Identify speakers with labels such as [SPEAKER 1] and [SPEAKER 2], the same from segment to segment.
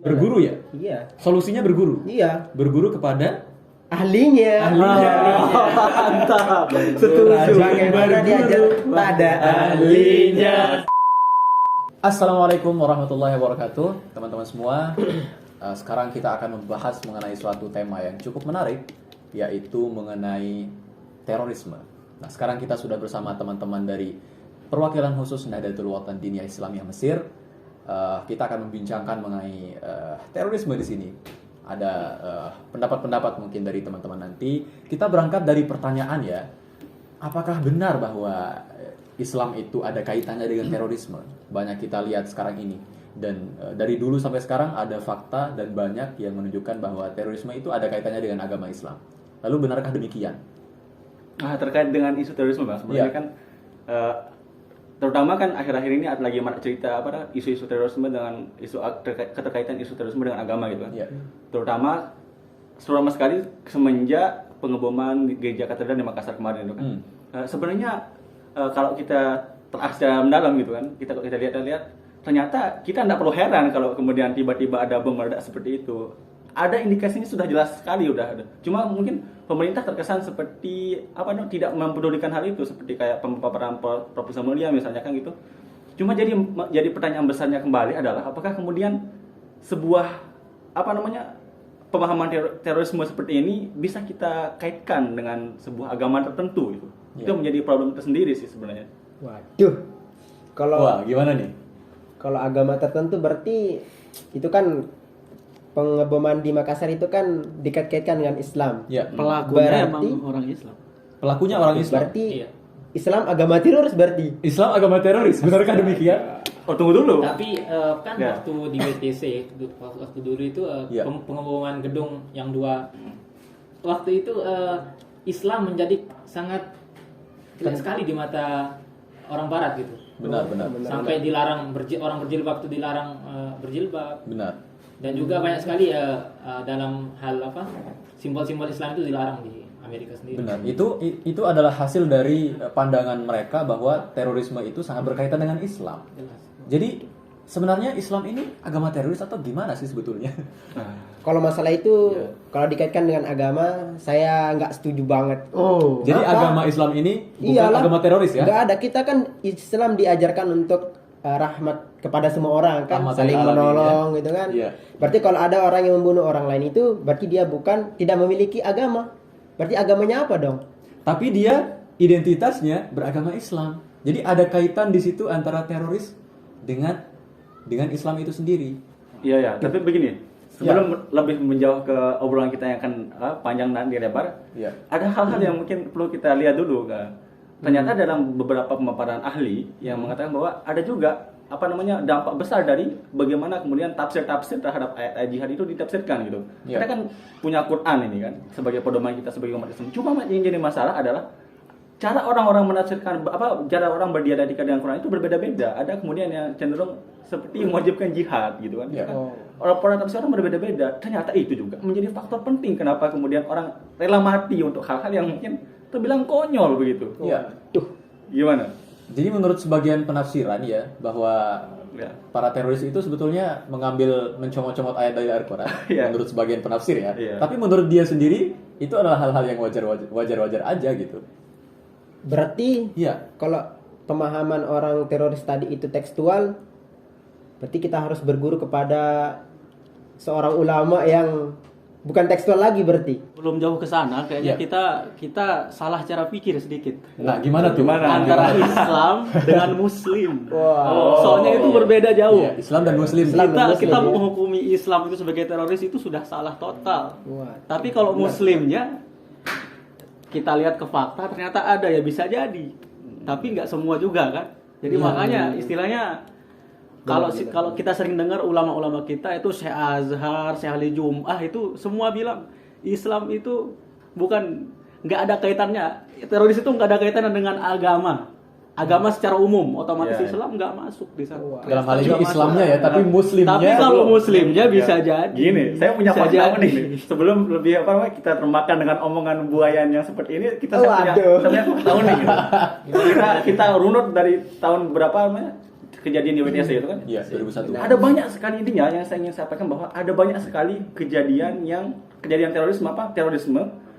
[SPEAKER 1] Berguru ya?
[SPEAKER 2] Iya.
[SPEAKER 1] Solusinya berguru.
[SPEAKER 2] Iya.
[SPEAKER 1] Berguru kepada
[SPEAKER 2] Ahlinya.
[SPEAKER 3] Mantap. Setuju.
[SPEAKER 2] Bagaimana diajar pada ahlinya.
[SPEAKER 1] Assalamualaikum warahmatullahi wabarakatuh, teman-teman semua. Sekarang kita akan membahas mengenai suatu tema yang cukup menarik, yaitu mengenai terorisme. Nah, sekarang kita sudah bersama teman-teman dari perwakilan khusus Nahdlatul Watan Diniyah Islamiyah Mesir. Kita akan membincangkan mengenai terorisme di sini. Ada pendapat-pendapat mungkin dari teman-teman nanti. Kita berangkat dari pertanyaan ya, apakah benar bahwa Islam itu ada kaitannya dengan terorisme? Banyak kita lihat sekarang ini. Dan dari dulu sampai sekarang ada fakta dan banyak yang menunjukkan bahwa terorisme itu ada kaitannya dengan agama Islam. Lalu benarkah demikian?
[SPEAKER 3] Nah, terkait dengan isu terorisme, Bang, sebenarnya kan terutama kan akhir-akhir ini ada lagi cerita isu-isu terorisme dengan isu keterkaitan isu terorisme dengan agama gitu kan. Terutama sekali semenjak pengeboman di gereja katedral di Makassar kemarin itu kan. Sebenarnya kalau kita telah secara mendalam gitu kan, kita lihat ternyata kita tidak perlu heran kalau kemudian tiba-tiba ada bom meledak seperti itu. Ada indikasinya sudah jelas sekali udah ada. Cuma mungkin pemerintah terkesan seperti tidak mempedulikan hal itu, seperti kayak pemaparan Profesor Mulia misalnya kan gitu. Cuma jadi pertanyaan besarnya kembali adalah apakah kemudian sebuah pemahaman terorisme seperti ini bisa kita kaitkan dengan sebuah agama tertentu gitu. Itu menjadi problem tersendiri sih sebenarnya.
[SPEAKER 2] Waduh.
[SPEAKER 1] Wah, gimana nih?
[SPEAKER 2] Kalau agama tertentu berarti itu kan pengeboman di Makassar itu kan dikait-kaitkan dengan Islam.
[SPEAKER 1] Ya.
[SPEAKER 3] Pelakunya
[SPEAKER 2] Berarti
[SPEAKER 3] emang orang Islam.
[SPEAKER 1] Pelakunya orang Islam.
[SPEAKER 2] Berarti Islam agama teroris berarti.
[SPEAKER 1] Islam agama teroris, benarkah demikian?
[SPEAKER 3] Oh, tunggu dulu.
[SPEAKER 4] Tapi kan waktu di WTC waktu dulu itu pengeboman gedung yang 2 waktu itu Islam menjadi sangat jelek sekali di mata orang Barat gitu.
[SPEAKER 1] Benar.
[SPEAKER 4] Sampai dilarang orang berjilbab itu dilarang berjilbab.
[SPEAKER 1] Benar.
[SPEAKER 4] Dan juga banyak sekali dalam hal simbol-simbol Islam itu dilarang di Amerika sendiri.
[SPEAKER 1] Benar. Itu adalah hasil dari pandangan mereka bahwa terorisme itu sangat berkaitan dengan Islam.
[SPEAKER 4] Jelas.
[SPEAKER 1] Jadi sebenarnya Islam ini agama teroris atau gimana sih sebetulnya?
[SPEAKER 2] Kalau masalah itu kalau dikaitkan dengan agama, saya nggak setuju banget.
[SPEAKER 3] Oh.
[SPEAKER 1] Jadi
[SPEAKER 2] Kenapa?
[SPEAKER 1] agama Islam ini bukan
[SPEAKER 2] Iyalah.
[SPEAKER 1] agama teroris ya?
[SPEAKER 2] Nggak ada. Kita kan Islam diajarkan untuk rahmat kepada semua orang kan,
[SPEAKER 1] Rahmat
[SPEAKER 2] saling
[SPEAKER 1] lil alamin,
[SPEAKER 2] menolong gitu kan.
[SPEAKER 1] Iya.
[SPEAKER 2] Berarti kalau ada orang yang membunuh orang lain itu berarti dia tidak memiliki agama. Berarti agamanya apa dong?
[SPEAKER 1] Tapi dia identitasnya beragama Islam. Jadi ada kaitan di situ antara teroris dengan Islam itu sendiri.
[SPEAKER 3] Iya, tapi begini. Sebelum lebih menjauh ke obrolan kita yang akan panjang dan lebar, ada hal-hal yang mungkin perlu kita lihat dulu kan. Ternyata dalam beberapa pemaparan ahli yang mengatakan bahwa ada juga dampak besar dari bagaimana kemudian tafsir-tafsir terhadap ayat-ayat jihad itu ditafsirkan gitu. Kita kan punya Quran ini kan sebagai pedoman kita sebagai umat Islam. Cuma yang jadi masalah adalah cara orang-orang menafsirkan cara orang berdialektika dengan Quran itu berbeda-beda. Ada kemudian yang cenderung seperti mewajibkan jihad gitu kan. Orang tafsir orang berbeda-beda. Ternyata itu juga menjadi faktor penting kenapa kemudian orang rela mati untuk hal-hal yang mungkin terbilang konyol begitu.
[SPEAKER 1] Iya.
[SPEAKER 3] Gimana?
[SPEAKER 1] Jadi menurut sebagian penafsiran ya bahwa para teroris itu sebetulnya mencomot-comot ayat dari Al-Quran. Menurut sebagian penafsir ya. Tapi menurut dia sendiri itu adalah hal-hal yang wajar-wajar aja gitu.
[SPEAKER 2] Berarti kalau pemahaman orang teroris tadi itu tekstual, berarti kita harus berguru kepada seorang ulama yang bukan tekstual lagi berarti.
[SPEAKER 5] Belum jauh ke sana, kayaknya kita salah cara pikir sedikit.
[SPEAKER 1] Nah, gimana tuh?
[SPEAKER 5] Antara Islam dengan Muslim.
[SPEAKER 2] Wow.
[SPEAKER 5] Soalnya itu berbeda jauh.
[SPEAKER 1] Islam dan Muslim.
[SPEAKER 5] Kita menghukumi Islam itu sebagai teroris itu sudah salah total. Tapi kalau Muslimnya kita lihat ke fakta ternyata ada ya bisa jadi. Tapi nggak semua juga kan. Jadi makanya istilahnya kalau kita sering dengar ulama-ulama kita itu Syekh Azhar, Syekh Ali Jum'ah itu semua bilang Islam itu nggak ada kaitannya, teroris itu nggak ada kaitannya dengan agama secara umum, otomatis Islam nggak masuk di sana.
[SPEAKER 1] Dalam hal ini Islamnya ya, tapi Muslimnya.
[SPEAKER 5] Tapi kalau Muslimnya bisa jadi.
[SPEAKER 3] Gini, saya punya fakta nih. Sebelum lebih kita termakan dengan omongan buayan yang seperti ini, saya punya fakta nih. Kita runut dari tahun berapa kejadian di WTC itu kan?
[SPEAKER 1] Iya, 2001.
[SPEAKER 3] Ada banyak sekali intinya yang saya ingin sampaikan bahwa ada banyak sekali kejadian terorisme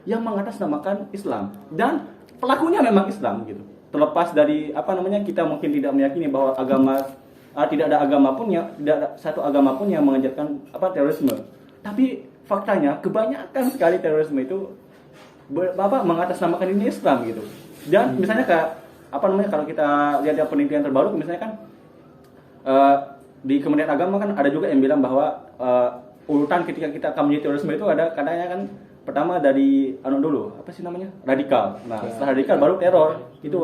[SPEAKER 3] yang mengatasnamakan Islam dan pelakunya memang Islam gitu. Terlepas dari kita mungkin tidak meyakini bahwa tidak ada agama pun tidak ada satu agama pun yang mengajarkan terorisme. Tapi faktanya kebanyakan sekali terorisme itu mengatasnamakan ini Islam gitu. Dan misalnya kalau kita lihat penelitian terbaru misalnya kan di Kementerian Agama kan ada juga yang bilang bahwa urutan ketika kita akan menjadi terorisme itu ada katanya kan pertama dari radikal. Nah, setelah radikal baru teror. Itu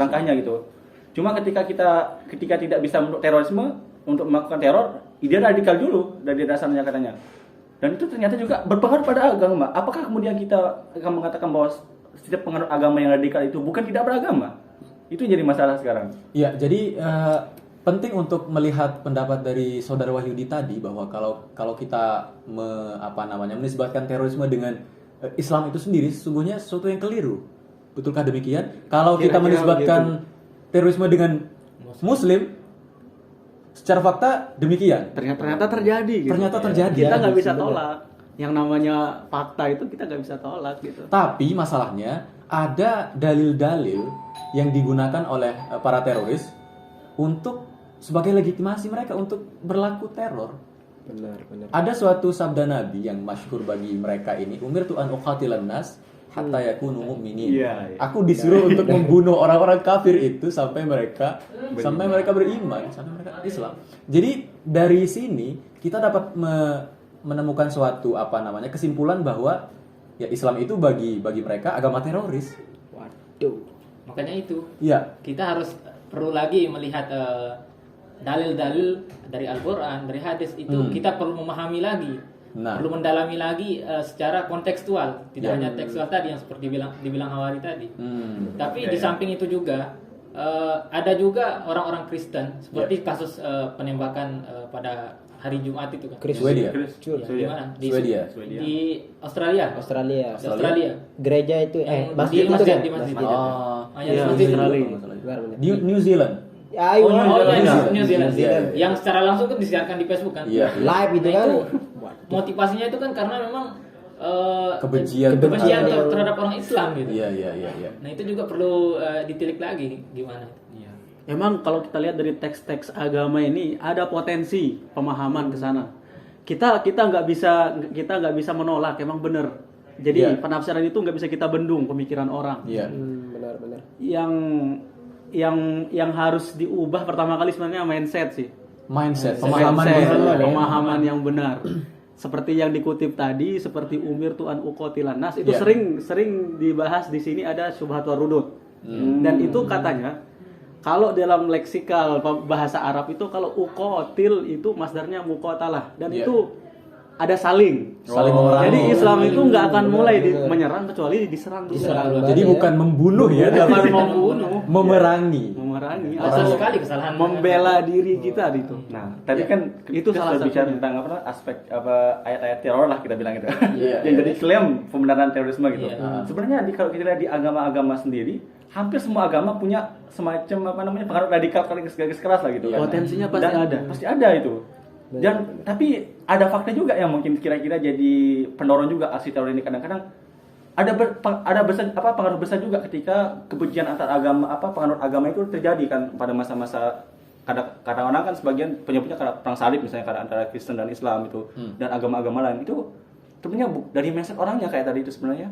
[SPEAKER 3] langkahnya gitu. Cuma ketika tidak bisa untuk terorisme, untuk melakukan teror, dia radikal dulu dari dasarnya katanya. Dan itu ternyata juga berpengaruh pada agama. Apakah kemudian kita akan mengatakan bahwa setiap pengaruh agama yang radikal itu bukan tidak beragama? Itu jadi masalah sekarang.
[SPEAKER 1] Iya, jadi penting untuk melihat pendapat dari Saudara Wahyudi tadi bahwa kalau kita menisbatkan terorisme dengan Islam itu sendiri sesungguhnya sesuatu yang keliru. Betulkah demikian? Kalau kita menisbatkan terorisme dengan Muslim, secara fakta demikian.
[SPEAKER 5] Ternyata terjadi. Gitu.
[SPEAKER 1] Ternyata terjadi.
[SPEAKER 5] Kita nggak bisa tolak. Yang namanya fakta itu kita nggak bisa tolak gitu.
[SPEAKER 1] Tapi masalahnya ada dalil-dalil yang digunakan oleh para teroris untuk sebagai legitimasi mereka untuk berlaku teror.
[SPEAKER 2] Benar.
[SPEAKER 1] Ada suatu sabda Nabi yang masyhur bagi mereka ini, umirtu an uqatilan nas hatta yakunu mu'minin.
[SPEAKER 3] Iya.
[SPEAKER 1] Aku disuruh untuk membunuh orang-orang kafir itu sampai mereka beriman, sampai mereka Islam. Jadi dari sini kita dapat menemukan suatu kesimpulan bahwa ya Islam itu bagi mereka agama teroris.
[SPEAKER 2] Waduh.
[SPEAKER 4] Makanya itu.
[SPEAKER 1] Iya.
[SPEAKER 4] Kita perlu lagi melihat dalil-dalil dari Al-Quran, dari hadis itu kita perlu memahami lagi, perlu mendalami lagi secara kontekstual, tidak hanya tekstual tadi yang seperti dibilang Hawari tadi. Tapi di samping itu juga ada juga orang-orang Kristen seperti kasus penembakan pada hari Jumat itu kan.
[SPEAKER 1] Swedia.
[SPEAKER 4] Di mana?
[SPEAKER 1] Swedia.
[SPEAKER 4] Di Australia.
[SPEAKER 2] Australia. Gereja itu
[SPEAKER 4] masjid
[SPEAKER 2] itu kan?
[SPEAKER 4] di masjid.
[SPEAKER 1] Di New Zealand.
[SPEAKER 4] New Zealand. Yang secara langsung kan disiarkan di Facebook kan.
[SPEAKER 1] Iya.
[SPEAKER 2] Live itu kan.
[SPEAKER 4] Motivasinya itu kan karena memang
[SPEAKER 1] kebencian
[SPEAKER 4] terhadap orang Islam gitu.
[SPEAKER 1] Iya.
[SPEAKER 4] Nah, itu juga perlu ditilik lagi gimana.
[SPEAKER 5] Iya. Emang kalau kita lihat dari teks-teks agama ini ada potensi pemahaman ke sana. Kita nggak bisa menolak, emang benar. Jadi penafsiran itu nggak bisa kita bendung pemikiran orang.
[SPEAKER 1] Iya.
[SPEAKER 2] Benar.
[SPEAKER 5] Yang harus diubah pertama kali sebenarnya mindset sih.
[SPEAKER 1] Pemahaman
[SPEAKER 5] yang benar. Seperti yang dikutip tadi, seperti umirtu an uqatilan nas itu sering dibahas di sini ada syubhat warudud. Dan itu katanya kalau dalam leksikal bahasa Arab itu kalau uqatil itu masdarnya muqatalah dan itu ada saling memerangi. Jadi Islam itu nggak akan mulai menyerang kecuali diserang dulu.
[SPEAKER 1] Jadi bukan membunuh ya,
[SPEAKER 5] bukan membunuh,
[SPEAKER 1] memerangi.
[SPEAKER 4] Besar sekali kesalahan
[SPEAKER 5] membela diri kita itu.
[SPEAKER 3] Nah, tadi kan
[SPEAKER 5] itu salah satu
[SPEAKER 3] bicara tentang aspek ayat-ayat teror lah kita bilang itu. Yang jadi klaim pembenaran terorisme gitu. Sebenarnya kalau kita lihat di agama-agama sendiri, hampir semua agama punya semacam pengaruh radikal garis keras lah gitu.
[SPEAKER 5] Potensinya pasti ada.
[SPEAKER 3] Pasti ada itu. Dan tapi ada fakta juga yang mungkin kira-kira jadi pendorong juga aksi teror ini. Kadang-kadang ada pengaruh besar juga ketika kebencian antar agama pengaruh agama itu terjadi kan pada masa-masa kadang-kadang kan sebagian penyebutnya karena perang salib misalnya antara Kristen dan Islam itu dan agama-agama lain itu sebenarnya dari mindset orangnya kayak tadi itu sebenarnya.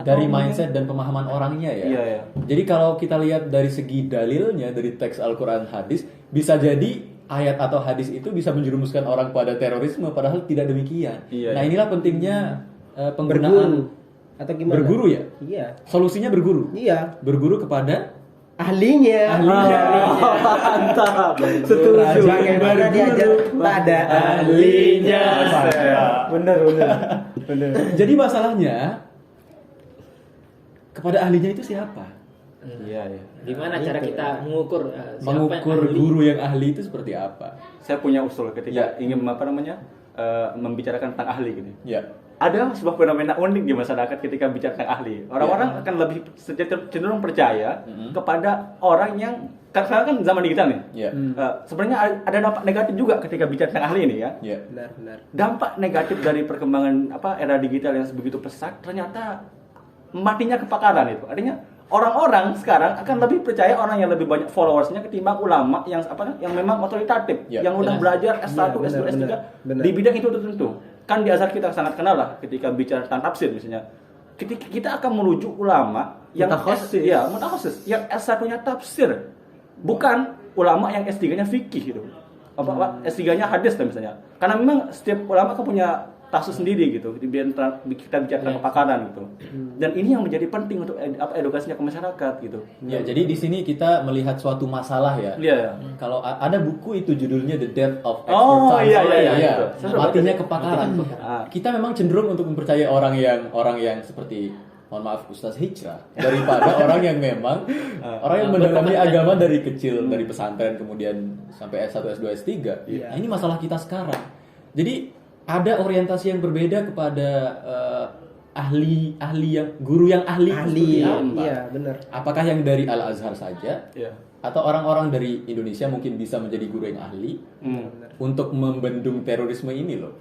[SPEAKER 1] Dari mindset dan pemahaman orangnya ya.
[SPEAKER 3] Iya.
[SPEAKER 1] Jadi kalau kita lihat dari segi dalilnya dari teks Al-Quran hadis bisa jadi ayat atau hadis itu bisa menjerumuskan orang pada terorisme padahal tidak demikian.
[SPEAKER 3] Iya.
[SPEAKER 1] Nah inilah pentingnya penggunaan
[SPEAKER 2] atau gimana?
[SPEAKER 1] Berguru ya?
[SPEAKER 2] Iya.
[SPEAKER 1] Solusinya berguru.
[SPEAKER 2] Iya.
[SPEAKER 1] Berguru kepada
[SPEAKER 2] ahlinya.
[SPEAKER 5] Mantap. Setuju.
[SPEAKER 2] Bagaimana diajar pada ahlinya.
[SPEAKER 5] Bener.
[SPEAKER 1] Jadi masalahnya kepada ahlinya itu siapa?
[SPEAKER 3] Iya.
[SPEAKER 4] Gimana cara kita mengukur
[SPEAKER 1] mengukur guru yang ahli itu seperti apa?
[SPEAKER 3] Saya punya usul ketika ingin membicarakan tentang ahli gitu.
[SPEAKER 1] Ya.
[SPEAKER 3] Ada sebuah fenomena unik di masyarakat ketika bicara tentang ahli. Orang-orang akan lebih cenderung percaya kepada orang yang Karena kan zaman digital nih.
[SPEAKER 1] Iya.
[SPEAKER 3] Sebenarnya ada dampak negatif juga ketika bicara tentang ahli ini ya.
[SPEAKER 1] Iya.
[SPEAKER 2] Benar.
[SPEAKER 3] Dampak negatif dari perkembangan era digital yang sebegitu pesat ternyata matinya kepakaran itu. Artinya orang-orang sekarang akan lebih percaya orang yang lebih banyak followersnya ketimbang ulama yang memang otoritatif, yang udah belajar S1, S2, S3 di bidang itu tertentu. Kan di Azhar kita sangat kenal lah ketika bicara tentang tafsir misalnya. Kita akan merujuk ulama yang mutakhasis, yang S1-nya tafsir. Bukan ulama yang S3-nya fikih gitu. S3-nya hadis lah misalnya. Karena memang setiap ulama kan punya kasus sendiri gitu. Kita bicara tentang kepakaran gitu. Dan ini yang menjadi penting untuk edukasinya ke masyarakat gitu.
[SPEAKER 1] Ya, jadi di sini kita melihat suatu masalah ya.
[SPEAKER 3] Iya.
[SPEAKER 1] Kalau ada buku itu judulnya The Death of Expertise.
[SPEAKER 3] Iya.
[SPEAKER 1] Matinya kepakaran. Kita memang cenderung untuk mempercayai orang yang seperti, mohon maaf, Ustaz Hijrah, daripada orang yang memang orang yang mendalami agama dari kecil, dari pesantren kemudian sampai S1, S2, S3. Nah, ini masalah kita sekarang. Jadi ada orientasi yang berbeda kepada ahli yang guru yang ahli.
[SPEAKER 2] Iya, benar.
[SPEAKER 1] Apakah yang dari Al Azhar saja? Atau orang-orang dari Indonesia mungkin bisa menjadi guru yang ahli untuk membendung terorisme ini loh.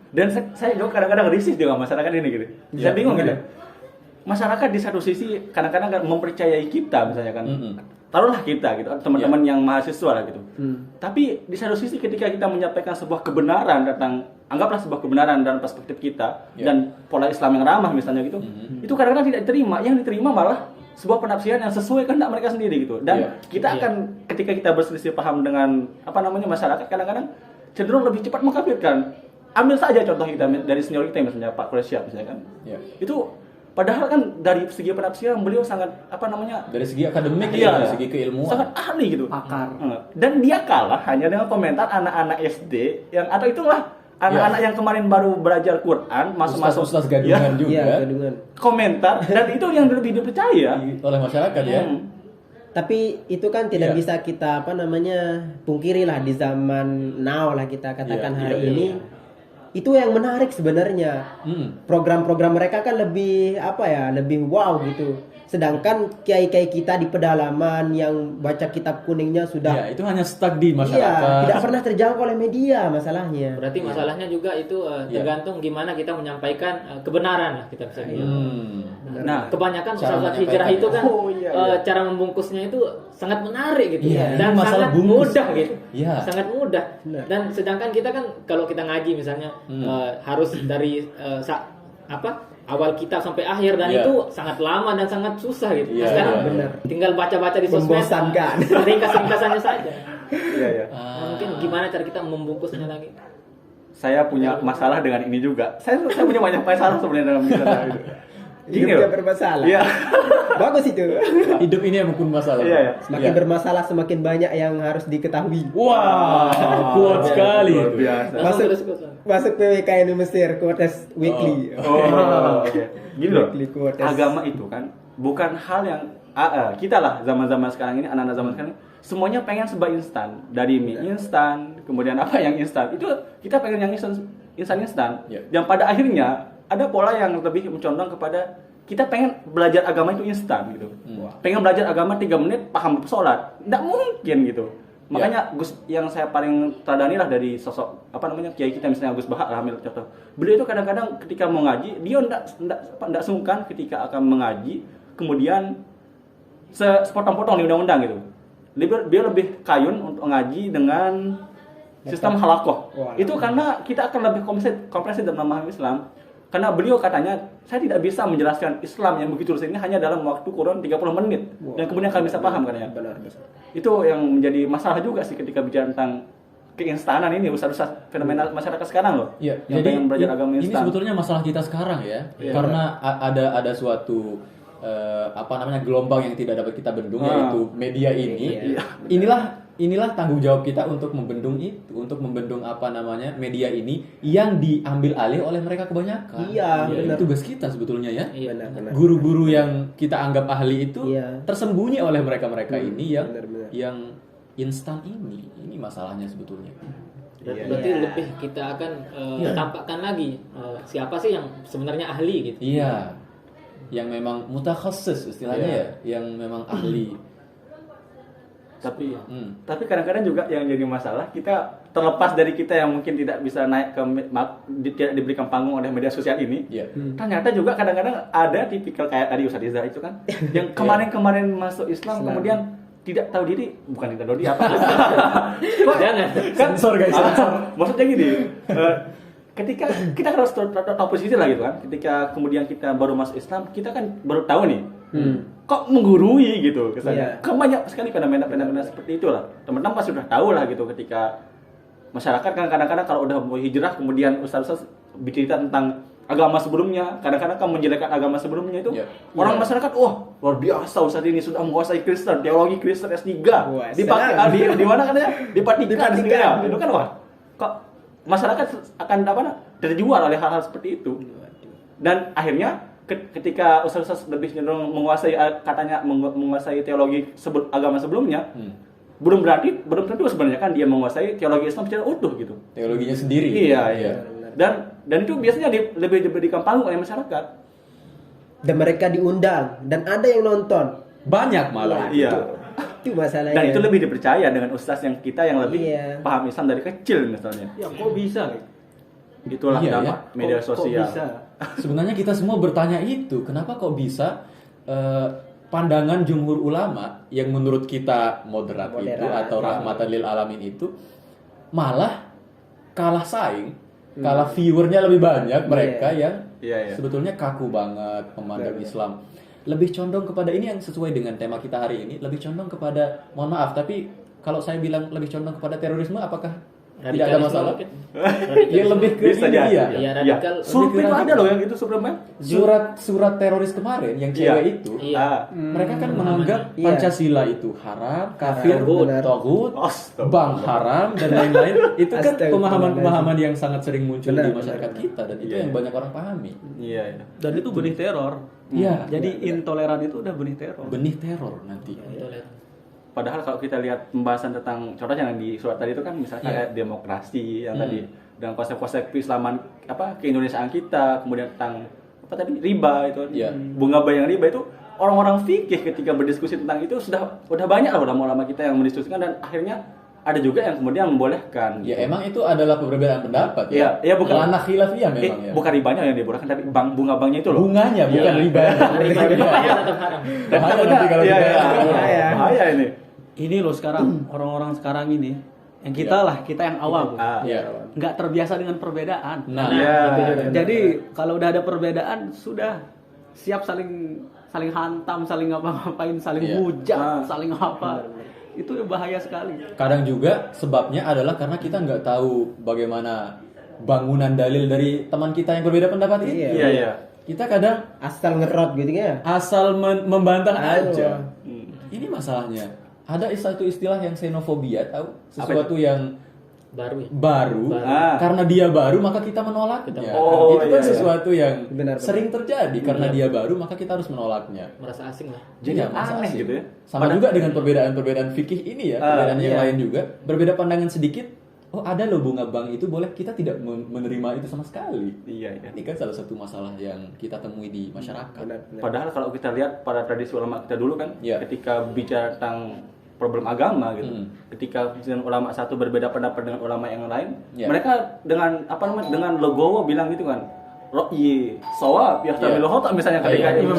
[SPEAKER 3] Dan saya juga kadang-kadang risih dengan masyarakat ini gitu. Saya bingung gitu. Masyarakat di satu sisi kadang-kadang mempercayai kita misalnya kan. Taruhlah kita gitu, teman-teman yang mahasiswa lah gitu. Tapi di satu sisi ketika kita menyampaikan sebuah kebenaran anggaplah sebuah kebenaran dalam perspektif kita dan pola Islam yang ramah misalnya gitu. Itu kadang-kadang tidak diterima. Yang diterima malah sebuah penafsiran yang sesuai kehendak mereka sendiri gitu. Dan kita akan ketika kita berselisih paham dengan masyarakat kadang-kadang cenderung lebih cepat mengkafirkan. Ambil saja contoh kita dari senior kita misalnya Pak Quraisyah misalnya kan. Itu padahal kan dari segi penafsiran beliau sangat
[SPEAKER 1] dari segi akademik dari segi keilmuan
[SPEAKER 3] sangat ahli gitu.
[SPEAKER 5] Pakar.
[SPEAKER 3] Dan dia kalah hanya dengan komentar anak-anak SD yang atau itulah anak-anak yang kemarin baru belajar Quran masuk
[SPEAKER 1] Ustaz gadungan juga.
[SPEAKER 3] Komentar dan itu yang lebih dipercaya
[SPEAKER 1] oleh masyarakat ya.
[SPEAKER 2] Tapi itu kan tidak bisa kita pungkiri lah di zaman now lah kita katakan hari ini. Itu yang menarik sebenarnya. Program-program mereka kan lebih lebih wow gitu. Sedangkan kiai-kiai kita di pedalaman yang baca kitab kuningnya sudah
[SPEAKER 1] itu hanya stuck di masyarakat.
[SPEAKER 2] Tidak pernah terjangkau oleh media masalahnya.
[SPEAKER 4] Berarti masalahnya juga itu tergantung gimana kita menyampaikan kebenaran lah kita bisa bilang. Nah, kebanyakan Ustaz Hijrah itu kan cara membungkusnya itu sangat menarik gitu dan sangat mudah gitu. Sangat mudah. Dan sedangkan kita kan kalau kita ngaji misalnya harus dari awal kitab sampai akhir dan itu sangat lama dan sangat susah gitu. Sekarang tinggal baca-baca di sosmed, ringkas-ringkasannya saja. Mungkin gimana cara kita membungkusnya lagi?
[SPEAKER 3] Saya punya masalah dengan ini juga. Saya punya banyak masalah sebenarnya dalam masalah itu.
[SPEAKER 2] Hidupnya bermasalah. Bagus itu.
[SPEAKER 1] Hidup ini yang pun masalah.
[SPEAKER 2] Semakin bermasalah semakin banyak yang harus diketahui.
[SPEAKER 1] Kuat sekali.
[SPEAKER 2] Masuk PWKN Mesir Quotes Weekly.
[SPEAKER 3] Gini loh. Agama itu kan bukan hal yang kita lah zaman-zaman sekarang ini, anak-anak zaman sekarang ini, semuanya pengen serba instan. Dari mie instan, kemudian apa yang instan. Itu kita pengen yang instan. Yang pada akhirnya ada pola yang lebih mencondong kepada kita pengen belajar agama itu instan gitu. Pengen belajar agama 3 menit paham sholat. Nggak mungkin gitu. Makanya Gus yang saya paling teladani lah dari sosok kiai kita misalnya Gus Bahak lah, ambil contoh. Beliau itu kadang-kadang ketika mau ngaji, dia enggak sungkan ketika akan mengaji, kemudian sepotong-potong di undang-undang gitu. Dia lebih kayun untuk ngaji dengan sistem halakoh. Itu karena kita akan lebih komprehensif dalam memahami Islam. Karena beliau katanya, saya tidak bisa menjelaskan Islam yang begitu luas ini hanya dalam waktu kurun 30 menit. Dan kemudian kalian bisa paham katanya. Itu yang menjadi masalah juga sih ketika bicara tentang keinstanan ini, besar-besar fenomena masyarakat sekarang loh.
[SPEAKER 1] Yang
[SPEAKER 3] jadi pengen belajar agama instan. Ini
[SPEAKER 1] sebetulnya masalah kita sekarang ya. Karena ada suatu gelombang yang tidak dapat kita bendung, yaitu media ini. Inilah tanggung jawab kita untuk membendung itu, untuk membendung media ini yang diambil alih oleh mereka kebanyakan. Benar. Itu tugas kita sebetulnya ya.
[SPEAKER 2] Benar.
[SPEAKER 1] Guru-guru yang kita anggap ahli itu tersembunyi oleh mereka-mereka ini yang instan ini. Ini masalahnya sebetulnya.
[SPEAKER 4] Berarti lebih kita akan tampakkan lagi siapa sih yang sebenarnya ahli gitu.
[SPEAKER 1] Yang memang mutakhasis istilahnya yang memang ahli.
[SPEAKER 3] Tapi kadang-kadang juga yang jadi masalah, kita terlepas dari kita yang mungkin tidak bisa naik ke tidak diberikan panggung oleh media sosial ini. Ternyata juga kadang-kadang ada tipikal kayak tadi Ustaz Iza itu kan, yang kemarin-kemarin masuk Islam kemudian tidak tahu diri, bukan tidak tahu diri apa.
[SPEAKER 4] Jangan.
[SPEAKER 1] Sensor guys, sensor.
[SPEAKER 3] Maksudnya gini, ketika kita harus tahu posisi lah gitu kan. Ketika kemudian kita baru masuk Islam, kita kan baru tahu nih. Kok menggurui gitu kesannya. Kan banyak sekali fenomena-fenomena seperti itulah. Teman-teman pasti sudah tahu lah gitu, ketika masyarakat kan kadang-kadang kalau udah mau hijrah kemudian ustaz-ustaz bercerita tentang agama sebelumnya, kadang-kadang kan menjelekkan agama sebelumnya itu. Orang masyarakat, wah luar biasa ustaz ini sudah menguasai Kristen, teologi Kristen S3. Dipakai di mana katanya? Di Vatikan. Itu kan wah. Kok masyarakat akan terjual oleh hal-hal seperti itu. Dan akhirnya ketika ustaz-ustaz lebih cenderung menguasai katanya menguasai teologi agama sebelumnya, belum tentu sebenarnya kan dia menguasai teologi Islam secara utuh gitu.
[SPEAKER 1] Teologinya sendiri.
[SPEAKER 3] Iya. Dan itu biasanya lebih diberikan panggung oleh masyarakat.
[SPEAKER 2] Dan mereka diundang dan ada yang nonton.
[SPEAKER 1] Banyak malah.
[SPEAKER 3] Iya.
[SPEAKER 2] Itu masalahnya.
[SPEAKER 3] Dan itu lebih dipercaya dengan ustaz yang kita yang lebih paham Islam dari kecil misalnya.
[SPEAKER 5] Ya kok bisa?
[SPEAKER 3] Itulah dampak media sosial.
[SPEAKER 5] Kok bisa?
[SPEAKER 1] Sebenarnya kita semua bertanya itu, kenapa kok bisa pandangan jumhur ulama yang menurut kita moderat itu atau rahmatan lil alamin itu malah kalah saing, kalah viewernya lebih banyak mereka yang sebetulnya kaku banget memandang Islam. Lebih condong kepada ini yang sesuai dengan tema kita hari ini, lebih condong kepada, mohon maaf tapi kalau saya bilang lebih condong kepada terorisme, apakah tidak ada masalah? Yang lebih ke ini
[SPEAKER 4] ya radikal.
[SPEAKER 3] Survei itu ada loh yang itu Superman.
[SPEAKER 1] Surat teroris kemarin yang cewek itu, mereka kan menganggap Pancasila itu haram, kafir, togut, bank haram dan lain-lain. Itu kan pemahaman-pemahaman yang sangat sering muncul di masyarakat kita dan itu yang banyak orang pahami.
[SPEAKER 3] Iya.
[SPEAKER 5] Dan itu benih teror.
[SPEAKER 1] Iya.
[SPEAKER 5] Jadi intoleran itu udah benih teror.
[SPEAKER 1] Benih teror nanti.
[SPEAKER 3] Padahal kalau kita lihat pembahasan tentang contohnya yang di surat tadi itu kan misalnya kayak demokrasi yang tadi dan konsep-konsep keislaman keindonesiaan kita, kemudian tentang riba itu, bunga bayang riba itu, orang-orang fikih ketika berdiskusi tentang itu udah banyak lah ulama-ulama kita yang mendiskusikan dan akhirnya ada juga yang kemudian membolehkan.
[SPEAKER 1] Ya emang itu adalah perbedaan pendapat
[SPEAKER 3] ya. Iya bukan
[SPEAKER 1] ranah khilafiyah memang ya.
[SPEAKER 3] Bukan ribanya yang dibolehkan tapi bunga banknya itu loh.
[SPEAKER 1] Bunganya bukan riba.
[SPEAKER 4] Ribanya tetap haram.
[SPEAKER 3] Bahaya ini.
[SPEAKER 5] Ini loh sekarang orang-orang sekarang ini yang kita yang awam nggak terbiasa dengan perbedaan. Jadi kalau udah ada perbedaan sudah siap saling hantam, saling ngapa-ngapain, saling hujat, saling apa. Itu bahaya sekali.
[SPEAKER 1] Kadang juga sebabnya adalah karena kita nggak tahu bagaimana bangunan dalil dari teman kita yang berbeda pendapat ini.
[SPEAKER 3] Iya.
[SPEAKER 1] Kita kadang
[SPEAKER 2] asal ngerot gitu ya.
[SPEAKER 1] Asal membantah aja. Ini masalahnya. Ada satu istilah yang xenofobia, tahu? Sesuatu yang baru. Karena dia baru maka kita menolaknya. Itu kan sesuatu yang sering terjadi karena dia baru maka kita harus menolaknya.
[SPEAKER 4] Merasa asing lah.
[SPEAKER 3] Jadi aneh gitu ya.
[SPEAKER 1] Sama juga dengan perbedaan fikih ini ya, perbedaan yang lain juga. Berbeda pandangan sedikit. Oh ada loh bunga bank itu boleh, kita tidak menerima itu sama sekali. Iya. Ini kan salah satu masalah yang kita temui di masyarakat.
[SPEAKER 3] Padahal kalau kita lihat pada tradisi ulama kita dulu kan, ketika bicara tentang problem agama gitu. Ketika ulama satu berbeda pendapat dengan ulama yang lain, mereka dengan dengan legowo bilang gitu kan, Ra'yi shawab yahtamilu khata' misalnya ketika Imam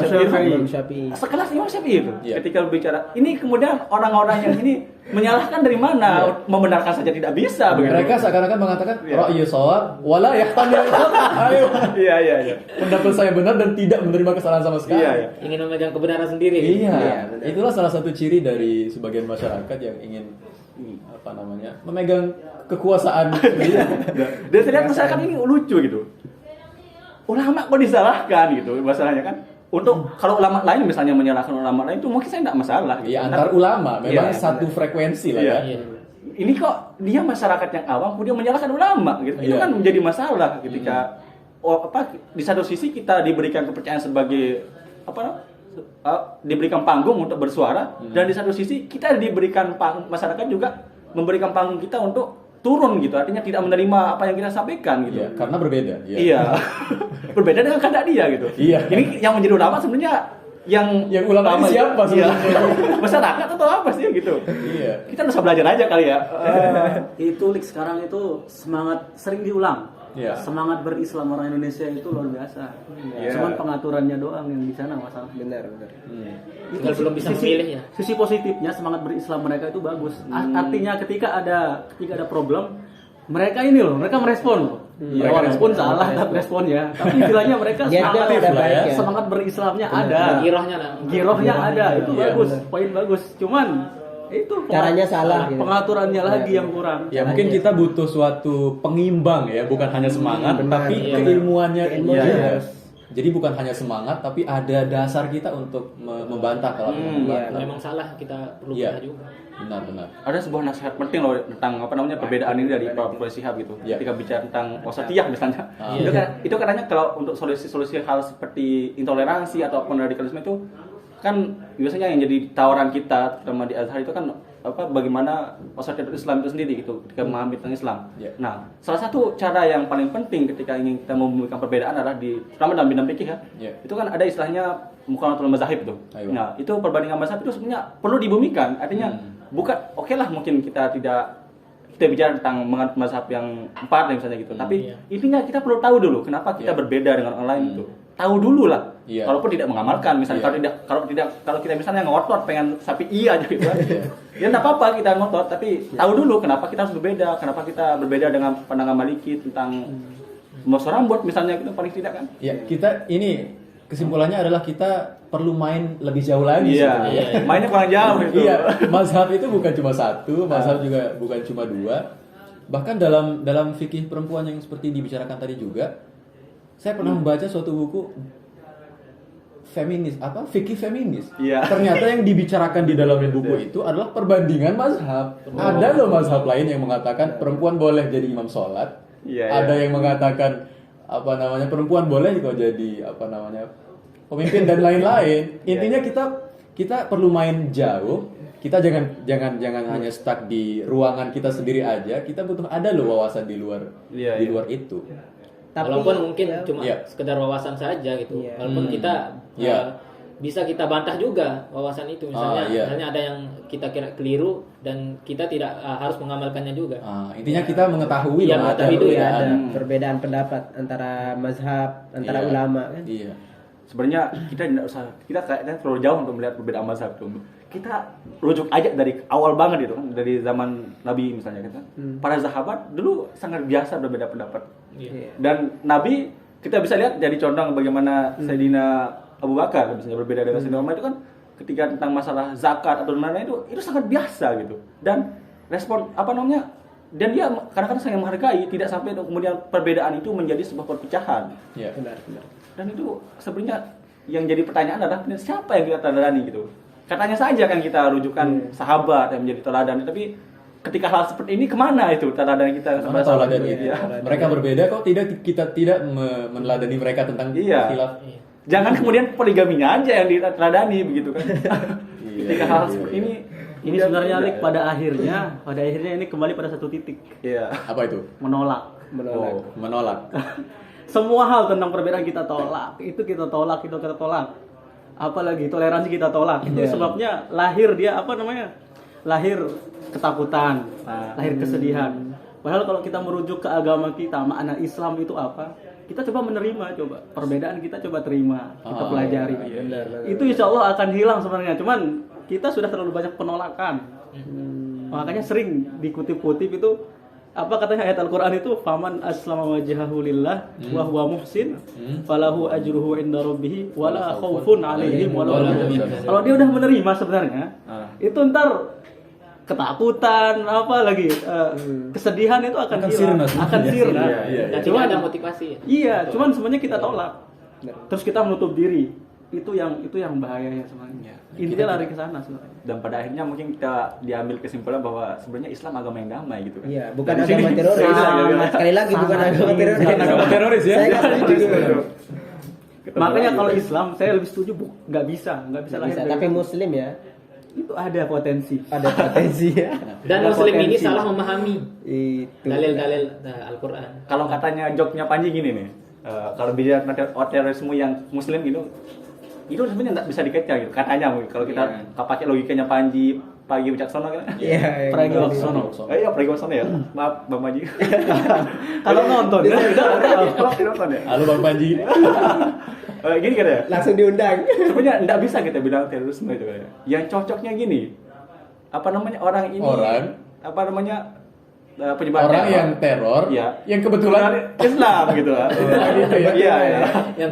[SPEAKER 3] Syafi'i. Sekelas Imam Syafi'i itu. Ketika berbicara, ini kemudian orang-orang yang ini menyalahkan dari mana? Membenarkan saja tidak bisa begitu.
[SPEAKER 1] Mereka seakan-akan mengatakan ra'yi shawab wala yahtamilu khata'. Ayo. Iya. Pendapat saya benar dan tidak menerima kesalahan sama sekali.
[SPEAKER 4] Ingin memegang kebenaran sendiri.
[SPEAKER 1] Iya. Itulah salah satu ciri dari sebagian masyarakat yang ingin memegang kekuasaan.
[SPEAKER 3] Dan terlihat masyarakat ini lucu gitu. Ulama kok disalahkan gitu masalahnya kan. Untuk kalau ulama lain misalnya menyalahkan ulama lain itu mungkin saya tidak masalah gitu.
[SPEAKER 1] Iya, antar ulama memang satu frekuensi lah ya.
[SPEAKER 3] Ini kok dia masyarakat yang awam kemudian menyalahkan ulama gitu. Itu kan menjadi masalah ketika di satu sisi kita diberikan kepercayaan sebagai diberikan panggung untuk bersuara dan di satu sisi kita diberikan masyarakat juga memberikan panggung kita untuk turun gitu, artinya tidak menerima apa yang kita sampaikan gitu.
[SPEAKER 1] Karena berbeda.
[SPEAKER 3] Iya. Berbeda dengan kehendak dia gitu. Ini yang menjadi ulama sebenarnya
[SPEAKER 1] yang ulama ini siapa sebenarnya?
[SPEAKER 3] Masyarakat atau apa sih gitu?
[SPEAKER 1] Iya.
[SPEAKER 3] Kita harus belajar aja kali ya.
[SPEAKER 5] Itu sekarang itu semangat sering diulang.
[SPEAKER 1] Iya.
[SPEAKER 5] Semangat berislam orang Indonesia itu luar biasa.
[SPEAKER 3] Iya.
[SPEAKER 5] Cuman pengaturannya doang yang di sana masalah.
[SPEAKER 2] Benar.
[SPEAKER 4] Tinggal belum bisa memilih ya.
[SPEAKER 5] Sisi positifnya semangat berislam mereka itu bagus. Artinya ketika ada problem, mereka ini loh, mereka merespon loh.
[SPEAKER 1] Iya,
[SPEAKER 5] Walaupun salah tapi responnya. Tapi istilahnya mereka
[SPEAKER 2] Ya,
[SPEAKER 5] semangat,
[SPEAKER 2] udah baik ya.
[SPEAKER 5] semangat berislamnya ada.
[SPEAKER 4] Girohnya lah.
[SPEAKER 5] Girohnya ada, itu
[SPEAKER 1] Iya,
[SPEAKER 5] bagus,
[SPEAKER 2] benar.
[SPEAKER 5] poin bagus. Cuman itu
[SPEAKER 2] Caranya salah, gitu.
[SPEAKER 5] pengaturannya lagi yang kurang.
[SPEAKER 1] Ya mungkin kita butuh suatu pengimbang ya, bukan hanya semangat, tapi keilmuannya
[SPEAKER 2] Keilmuannya
[SPEAKER 1] juga.
[SPEAKER 2] harus.
[SPEAKER 1] Jadi bukan hanya semangat, tapi ada dasar kita untuk membantah kalau ada
[SPEAKER 2] Iya.
[SPEAKER 1] membantah.
[SPEAKER 4] Memang salah kita perlu
[SPEAKER 1] Iya.
[SPEAKER 4] bedah juga.
[SPEAKER 1] Benar.
[SPEAKER 3] Ada sebuah nasihat penting loh tentang perbedaan ini dari Pak Shihab gitu.
[SPEAKER 1] Iya.
[SPEAKER 3] Ketika bicara tentang wasatiyah misalnya.
[SPEAKER 4] Iya.
[SPEAKER 3] Itu katanya kalau untuk solusi hal seperti intoleransi ataupun radikalisme itu kan biasanya yang jadi tawaran kita terutama di Azhar itu kan bagaimana wasatiyah Islam itu sendiri gitu ketika memahami tentang Islam.
[SPEAKER 1] Iya.
[SPEAKER 3] Nah, salah satu cara yang paling penting ketika ingin kita memberikan perbedaan adalah terutama dalam bidang fikih ya.
[SPEAKER 1] Iya.
[SPEAKER 3] Itu kan ada istilahnya muqaranatul mazahib tuh.
[SPEAKER 1] Ayo.
[SPEAKER 3] Nah, itu perbandingan mazhab itu sebenarnya perlu dibumikan. Artinya bukan oke lah mungkin kita bicara tentang menganut mazhab yang 4 misalnya gitu. Tapi intinya kita perlu tahu dulu kenapa kita berbeda dengan orang lain itu. Tahu dulu lah.
[SPEAKER 1] Iya.
[SPEAKER 3] Kalaupun tidak mengamalkan misalnya kalau kita misalnya ngotot pengen sapi aja gitu kan. Ya enggak apa-apa kita ngotot tapi tahu dulu kenapa kita harus berbeda, kenapa kita berbeda dengan pandangan Maliki tentang mengosor rambut misalnya gitu paling tidak kan.
[SPEAKER 1] Ya, kita ini kesimpulannya adalah kita perlu main lebih jauh lagi.
[SPEAKER 3] Iya.
[SPEAKER 1] sebetulnya.
[SPEAKER 3] Mainnya kurang jauh gitu.
[SPEAKER 1] Iya, mazhab itu bukan cuma satu, mazhab juga bukan cuma dua. Bahkan dalam fikih perempuan yang seperti dibicarakan tadi juga, saya pernah membaca suatu buku feminis, fikih feminis.
[SPEAKER 3] Iya.
[SPEAKER 1] Ternyata yang dibicarakan di dalam buku itu adalah perbandingan mazhab. Ada loh mazhab lain yang mengatakan perempuan boleh jadi imam sholat.
[SPEAKER 3] Iya,
[SPEAKER 1] Ada
[SPEAKER 3] iya.
[SPEAKER 1] yang mengatakan perempuan boleh juga jadi pemimpin dan lain-lain. Intinya kita perlu main jauh. Kita jangan hanya stuck di ruangan kita sendiri aja. Kita butuh ada loh wawasan di luar
[SPEAKER 3] Iya,
[SPEAKER 1] di
[SPEAKER 3] iya.
[SPEAKER 1] luar itu.
[SPEAKER 4] Walaupun mungkin cuma
[SPEAKER 1] Iya.
[SPEAKER 4] sekedar wawasan saja gitu.
[SPEAKER 2] Iya.
[SPEAKER 4] Walaupun kita
[SPEAKER 1] Iya.
[SPEAKER 4] bisa kita bantah juga wawasan itu. Misalnya,
[SPEAKER 1] Iya.
[SPEAKER 4] misalnya ada yang kita kira keliru dan kita tidak harus mengamalkannya juga.
[SPEAKER 1] Intinya kita mengetahui
[SPEAKER 4] Iya,
[SPEAKER 1] loh
[SPEAKER 4] mengetahui itu ya,
[SPEAKER 2] ada perbedaan pendapat antara mazhab, antara
[SPEAKER 1] Iya.
[SPEAKER 2] ulama kan.
[SPEAKER 1] Iya.
[SPEAKER 3] Sebenarnya kita kayaknya terlalu jauh untuk melihat perbedaan mazhab tuh. Kita rujuk aja dari awal banget itu kan, dari zaman Nabi misalnya kan. Para sahabat dulu sangat biasa berbeda pendapat.
[SPEAKER 4] Iya.
[SPEAKER 3] Dan Nabi kita bisa lihat dari contoh bagaimana Sayyidina Abu Bakar misalnya berbeda dengan Sayyidina Umar itu kan ketika tentang masalah zakat atau lain-lain itu sangat biasa gitu. Dan respon dan dia kadang-kadang sangat menghargai, tidak sampai kemudian perbedaan itu menjadi sebuah perpecahan.
[SPEAKER 1] Iya.
[SPEAKER 2] Benar.
[SPEAKER 3] Dan itu sebenarnya yang jadi pertanyaan adalah siapa yang kita teladani gitu. Katanya saja kan kita rujukan sahabat yang menjadi teladan, tapi ketika hal seperti ini kemana itu teladan kita
[SPEAKER 1] Mana
[SPEAKER 3] kepada sahabat
[SPEAKER 1] teladan
[SPEAKER 3] itu?
[SPEAKER 1] itu?
[SPEAKER 3] Ya.
[SPEAKER 1] Mereka berbeda kok kita tidak meneladani mereka tentang
[SPEAKER 3] Iya.
[SPEAKER 1] khilaf.
[SPEAKER 3] Jangan kemudian poligaminya aja yang diteladani begitu kan. Ketika hal seperti ini
[SPEAKER 5] Sebenarnya
[SPEAKER 3] beda,
[SPEAKER 5] Lik,
[SPEAKER 3] ya.
[SPEAKER 5] pada akhirnya ini kembali pada satu titik,
[SPEAKER 3] Iya.
[SPEAKER 1] Apa itu?
[SPEAKER 5] menolak.
[SPEAKER 1] Menolak.
[SPEAKER 5] Semua hal tentang perbedaan kita tolak, itu kita tolak. Apalagi toleransi kita tolak. Itu sebabnya lahir ketakutan, lahir kesedihan. Padahal kalau kita merujuk ke agama kita, makna Islam itu apa? Kita coba menerima, perbedaan kita coba terima, kita pelajari.
[SPEAKER 2] Benar.
[SPEAKER 5] Itu insya Allah akan hilang sebenarnya. Cuman kita sudah terlalu banyak penolakan. Makanya sering dikutip-kutip itu apa katanya ayat Al-Qur'an itu faman aslama wajhahu lillah wa huwa muhsin falahu ajruhu inda rabbih wala khaufun alaihim wala hum yahzanun. Kalau dia udah menerima sebenarnya itu ntar ketakutan kesedihan itu akan hilang, akan sirna.
[SPEAKER 4] Dan tidak ada motivasi.
[SPEAKER 5] Iya, cuman sebenarnya kita tolak. Terus kita menutup diri. Itu yang bahayanya sebenarnya. Intinya lari ke sana sebenarnya.
[SPEAKER 3] Dan pada akhirnya mungkin kita diambil kesimpulan bahwa sebenarnya Islam agama yang damai gitu kan.
[SPEAKER 2] Iya, bukan
[SPEAKER 3] Dan di
[SPEAKER 2] agama
[SPEAKER 3] sini-
[SPEAKER 2] teroris. Sekali lagi bukan agama teroris.
[SPEAKER 1] Bukan agama teroris ya.
[SPEAKER 2] Saya nggak setuju.
[SPEAKER 5] Makanya kalau Islam saya lebih setuju nggak bisa lahir
[SPEAKER 2] Bisa,
[SPEAKER 5] dari
[SPEAKER 2] tapi
[SPEAKER 5] sana.
[SPEAKER 2] muslim ya
[SPEAKER 5] Itu ada potensi.
[SPEAKER 2] ada potensi ya.
[SPEAKER 4] Dan
[SPEAKER 5] Ada
[SPEAKER 4] muslim ini
[SPEAKER 5] potensi.
[SPEAKER 4] salah memahami
[SPEAKER 2] Itu.
[SPEAKER 4] dalil-dalil Al-Qur'an.
[SPEAKER 3] Kalau katanya joknya Panji gini nih, kalau bicara terorisme yang muslim gitu, itu sebenarnya nggak bisa dikaitkan gitu katanya mungkin kalau kita pakai logikanya Panji Pagi Wicaksono kan.
[SPEAKER 2] Iya,
[SPEAKER 3] Pragi Waksono. Iya, Pragi Waksono ya. Maaf Bang Panji.
[SPEAKER 5] Kalau nonton ya.
[SPEAKER 3] Kalau nonton ya.
[SPEAKER 1] Halo Bang Panji.
[SPEAKER 3] Gini kan ya.
[SPEAKER 2] Langsung diundang.
[SPEAKER 3] Sebenarnya nggak bisa kita bilang terorisme itu kan ya. Yang cocoknya gini. Apa namanya orang ini? Apa namanya? Penyebaran
[SPEAKER 1] orang yang teror, yang kebetulan
[SPEAKER 3] Islam gitu lah.
[SPEAKER 1] Gitu ya.
[SPEAKER 3] Iya, ya.
[SPEAKER 4] Yang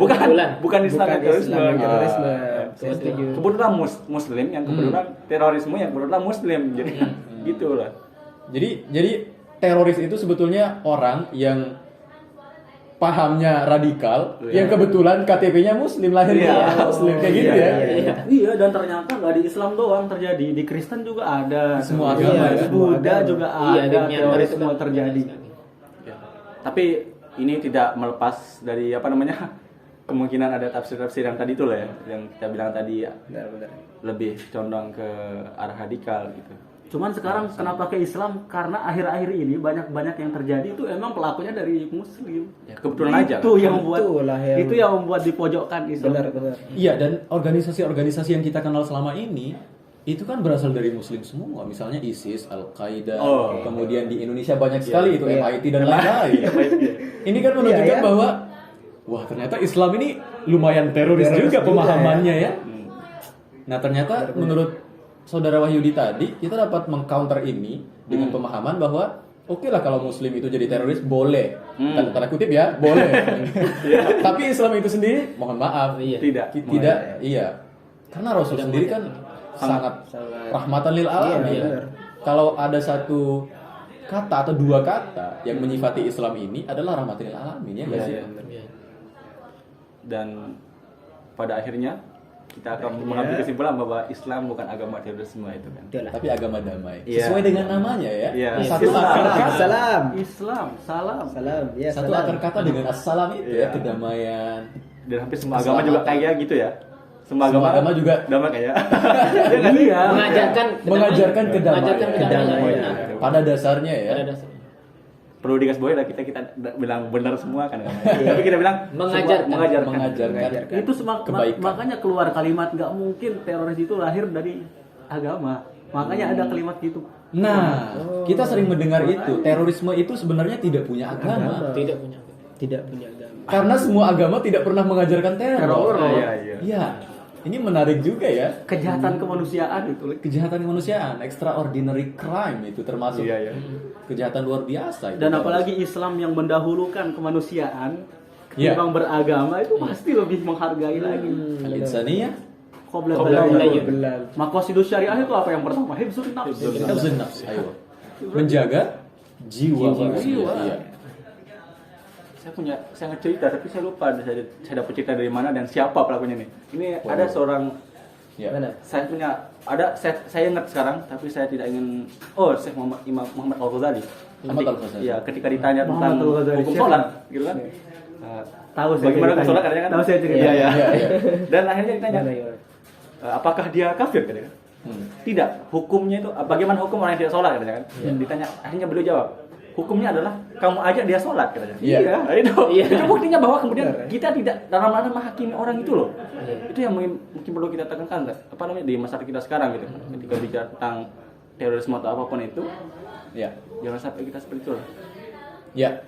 [SPEAKER 3] Bukan Islam yang terorisme.
[SPEAKER 2] Terorisme.
[SPEAKER 3] Saya setuju. Kebetulan Muslim yang kebetulan terorisme yang kebetulan Muslim. Jadi gitulah.
[SPEAKER 1] Jadi teroris itu sebetulnya orang yang pahamnya radikal, yang kebetulan KTP-nya Muslim, lahirnya Muslim kayak gitu ya.
[SPEAKER 5] Iya, dan ternyata nggak di Islam doang terjadi, di Kristen juga ada,
[SPEAKER 1] Semua agama ya.
[SPEAKER 5] Buddha juga ada, teroris
[SPEAKER 4] itu
[SPEAKER 5] semua terjadi.
[SPEAKER 3] Tapi ini tidak melepas dari apa namanya kemungkinan ada tafsir-tafsir yang tadi itu lah ya, yang kita bilang tadi ya, lebih condong ke arah radikal gitu.
[SPEAKER 5] Cuman sekarang kenapa ke Islam? Karena akhir-akhir ini banyak yang terjadi itu emang pelakunya dari Muslim.
[SPEAKER 3] Ya, kebetulan aja.
[SPEAKER 5] Itu yang membuat
[SPEAKER 2] itu
[SPEAKER 5] yang membuat dipojokkan Islam.
[SPEAKER 2] Benar.
[SPEAKER 1] Iya, dan organisasi-organisasi yang kita kenal selama ini itu kan berasal dari Muslim semua, misalnya ISIS, Al-Qaeda, kemudian di Indonesia banyak sekali itu MIT dan lain-lain. Ini kan menunjukkan bahwa wah ternyata Islam ini lumayan teroris juga pemahamannya ya. Nah ternyata menurut Saudara Wahyudi tadi, kita dapat mengcounter ini dengan pemahaman bahwa oke lah kalau Muslim itu jadi teroris boleh, tanda kutip ya, boleh. Tapi Islam itu sendiri, mohon maaf, tidak, iya. Karena Rasul sendiri kan sangat rahmatan lil alamin. Kalau ada satu kata atau dua kata yang menyifati Islam ini adalah rahmatan lil alamin ya nggak sih?
[SPEAKER 3] Dan pada akhirnya kita akan mengambil kesimpulan bahwa Islam bukan agama terorisme itu kan.
[SPEAKER 1] Tapi agama damai. Sesuai dengan namanya ya.
[SPEAKER 3] Satu
[SPEAKER 1] akar kata.
[SPEAKER 5] Salam.
[SPEAKER 2] Ya,
[SPEAKER 1] Satu akar kata dengan assalam itu ya, kedamaian.
[SPEAKER 3] Dan hampir semua agama juga kayak gitu ya. Semua agama
[SPEAKER 1] juga
[SPEAKER 3] damai kayak.
[SPEAKER 4] Iya. Mengajarkan kedamaian.
[SPEAKER 1] Pada dasarnya ya.
[SPEAKER 3] Perlu digarisbawahi lah kita bilang benar semua kan. Tapi kita bilang mengajarkan.
[SPEAKER 5] Itu makanya keluar kalimat nggak mungkin teroris itu lahir dari agama. Makanya ada kalimat gitu.
[SPEAKER 1] Nah, kita sering mendengar itu, terorisme itu sebenarnya tidak punya agama.
[SPEAKER 2] Tidak punya agama.
[SPEAKER 1] Karena semua agama tidak pernah mengajarkan teror.
[SPEAKER 3] Iya.
[SPEAKER 1] Ini menarik juga ya.
[SPEAKER 5] Kejahatan kemanusiaan itu.
[SPEAKER 1] Kejahatan kemanusiaan, extraordinary crime itu termasuk. Kejahatan luar biasa itu.
[SPEAKER 5] Dan apalagi Islam yang mendahulukan kemanusiaan ketimbang beragama itu pasti lebih menghargai lagi.
[SPEAKER 1] Al-insaniyah
[SPEAKER 5] qabla
[SPEAKER 2] Belal.
[SPEAKER 5] Maqasidus syariah itu apa yang pertama? Hifdzun nafs.
[SPEAKER 1] Hifdzun nafs. Ayo. Menjaga jiwa manusia. Iya.
[SPEAKER 3] Saya cerita tapi saya lupa saya dapat cerita dari mana dan siapa pelakunya nih. Ini ada seorang saya ingat sekarang tapi saya tidak ingin Syekh Muhammad Al-Ghazali. Ya, ketika ditanya tentang hukum sholat gitu kan.
[SPEAKER 5] Tahu
[SPEAKER 3] bagaimana hukum sholat katanya kan.
[SPEAKER 5] Tahu saya cerita.
[SPEAKER 3] Iya. Dan akhirnya ditanya apakah dia kafir katanya kan? Tidak. Hukumnya itu bagaimana hukum orang yang tidak sholat katanya kan? Ditanya akhirnya beliau jawab hukumnya adalah kamu ajak dia sholat katanya. Itu buktinya bahwa kemudian kita tidak dalam rangka menghakimi orang itu loh. Itu yang mungkin perlu kita tekankan apa namanya di masyarakat kita sekarang gitu. Ketika bicara tentang terorisme atau apapun itu, jangan sampai kita seperti itu loh. Ya.